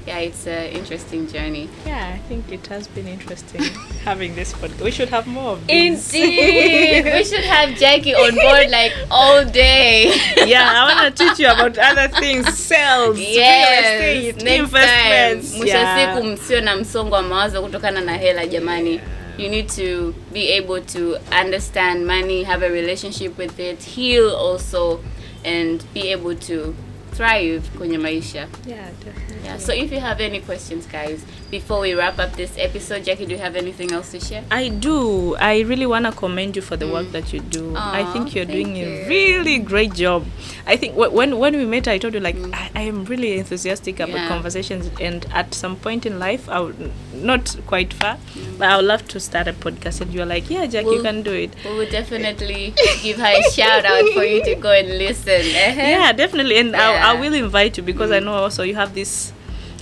it's an interesting journey. Yeah, I think it has been interesting having this podcast. We should have more of these. Indeed. We should have Jackie on board like all day. Yeah, I want to teach you about other things, sales, real estate, investments. Mwisho siku msio na msongo wa mawazo kutokana na hela jamani. You need to be able to understand money, have a relationship with it, heal also, and be able to thrive kwenye maisha. Yeah, definitely. Yeah. So if you have any questions, guys, before we wrap up this episode, Jackie, do you have anything else to share? I do. I really want to commend you for the work that you do. I think you're doing a really great job. I think when we met, I told you like I am really enthusiastic about conversations, and at some point in life, I would not quite far, but I would love to start a podcast. And you're like, yeah, Jackie, you can do it. We will definitely give her a shout out for you to go and listen. Yeah, definitely, and I will invite you because I know also you have this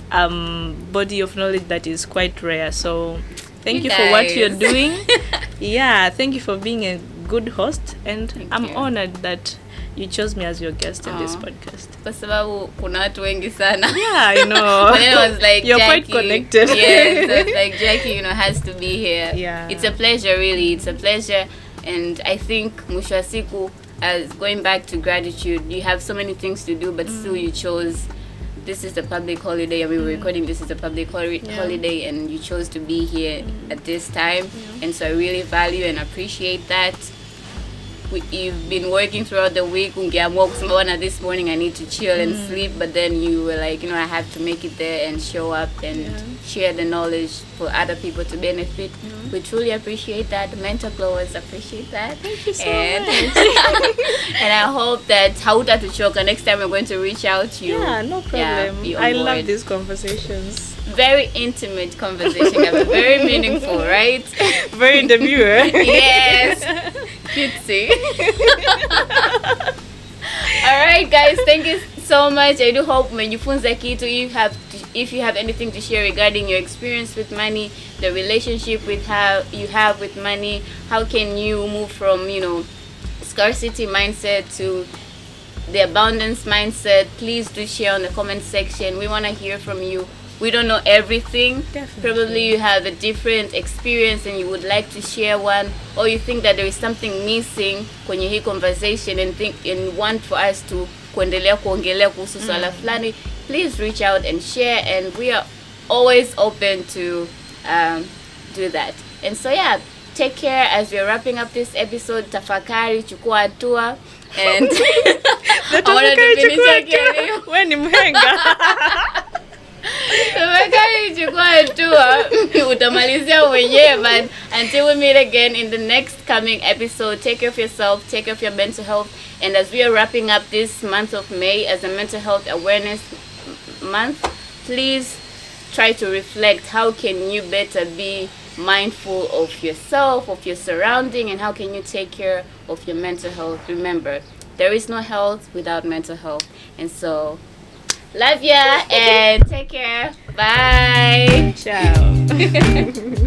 body of knowledge that is quite rare. So thank you for what you're doing. Yeah, thank you for being a good host, and I'm honored that you chose me as your guest in this podcast. Kwa sababu kuna watu wengi sana. Yeah, I know. But then I was like, you're Jackie, quite connected. Yeah, so it's like Jackie, you know, has to be here. Yeah. It's a pleasure, really. It's a pleasure. And I think mwisho wa siku, as going back to gratitude, you have so many things to do, but still you chose, this is a public holiday, and we were recording, this is a public holiday, and you chose to be here at this time. And so I really value and appreciate that. You've been working throughout the week. This morning I need to chill and sleep, but then you were like, you know, I have to make it there and show up and share the knowledge for other people to benefit. We truly appreciate that. Mental growers appreciate that. Thank you so much. And I hope that hautatuchoka. Next time we're going to reach out to you. Yeah, no problem. I love these conversations. Very intimate conversation, very meaningful, right? Very demure. Yes. Cutesy. Alright guys, thank you so much. I do hope mmejifunza kitu. If you have anything to share regarding your experience with money, the relationship you have with money, how can you move from, you know, scarcity mindset to the abundance mindset, please do share on the comment section. We want to hear from you. We don't know everything. Definitely. Probably you have a different experience and you would like to share one, or you think that there is something missing kwenye hii conversation and want for us to kuendelea kuongelea kuhusu swala fulani. Please reach out and share, and we are always open to do that. And so yeah, take care as we're wrapping up this episode. Tafakari, chukua hatua, and I wanted to finish again. Wewe ni mhenga. Tafakari, chukua hatua. Utamalizia mwenyewe, but until we meet again in the next coming episode, take care of yourself, take care of your mental health. And as we are wrapping up this month of May as a mental health awareness month, please try to reflect, how can you better be mindful of yourself, of your surrounding, and how can you take care of your mental health. Remember, there is no health without mental health. And so, love ya and take care. Bye. Ciao.